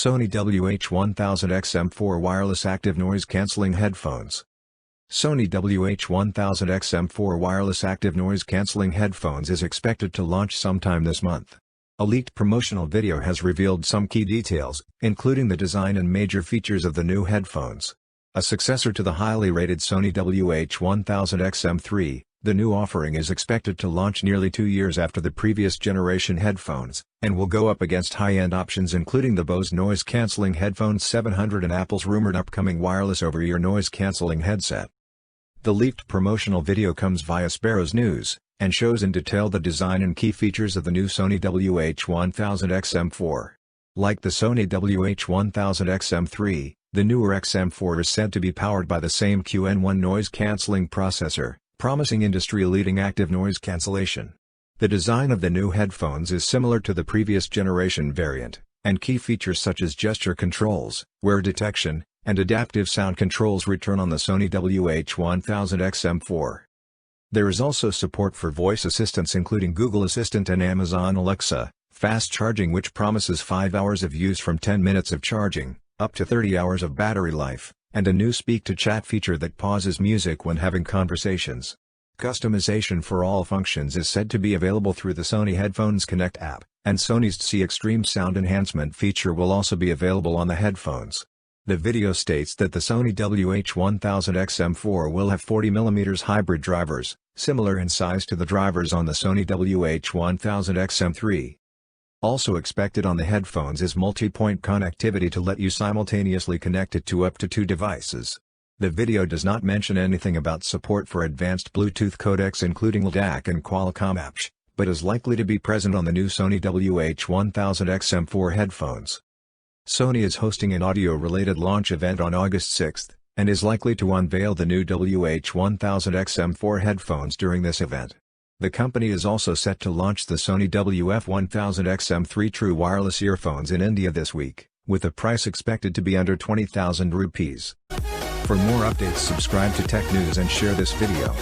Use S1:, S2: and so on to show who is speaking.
S1: Sony WH-1000XM4 Wireless Active Noise Cancelling Headphones. Sony WH-1000XM4 Wireless Active Noise Cancelling Headphones is expected to launch sometime this month. A leaked promotional video has revealed some key details, including the design and major features of the new headphones. A successor to the highly rated Sony WH-1000XM3, the new offering is expected to launch nearly 2 years after the previous generation headphones, and will go up against high-end options including the Bose Noise Cancelling Headphones 700 and Apple's rumored upcoming wireless over-ear noise cancelling headset. The leaked promotional video comes via Sparrows News, and shows in detail the design and key features of the new Sony WH-1000XM4. Like the Sony WH-1000XM3, the newer XM4 is said to be powered by the same QN1 noise cancelling processor, promising industry-leading active noise cancellation. The design of the new headphones is similar to the previous generation variant, and key features such as gesture controls, wear detection, and adaptive sound controls return on the Sony WH-1000XM4. There is also support for voice assistants including Google Assistant and Amazon Alexa, fast charging which promises 5 hours of use from 10 minutes of charging, up to 30 hours of battery life, and a new speak-to-chat feature that pauses music when having conversations. Customization for all functions is said to be available through the Sony Headphones Connect app, and Sony's C Extreme Sound Enhancement feature will also be available on the headphones. The video states that the Sony WH-1000XM4 will have 40mm hybrid drivers, similar in size to the drivers on the Sony WH-1000XM3. Also expected on the headphones is multi-point connectivity to let you simultaneously connect it to up to 2 devices. The video does not mention anything about support for advanced Bluetooth codecs including LDAC and Qualcomm APH, but is likely to be present on the new Sony WH-1000XM4 headphones. Sony is hosting an audio-related launch event on August 6, and is likely to unveil the new WH-1000XM4 headphones during this event. The company is also set to launch the Sony WF-1000XM3 True Wireless earphones in India this week, with the price expected to be under 20,000 rupees. For more updates subscribe to Tech News and share this video.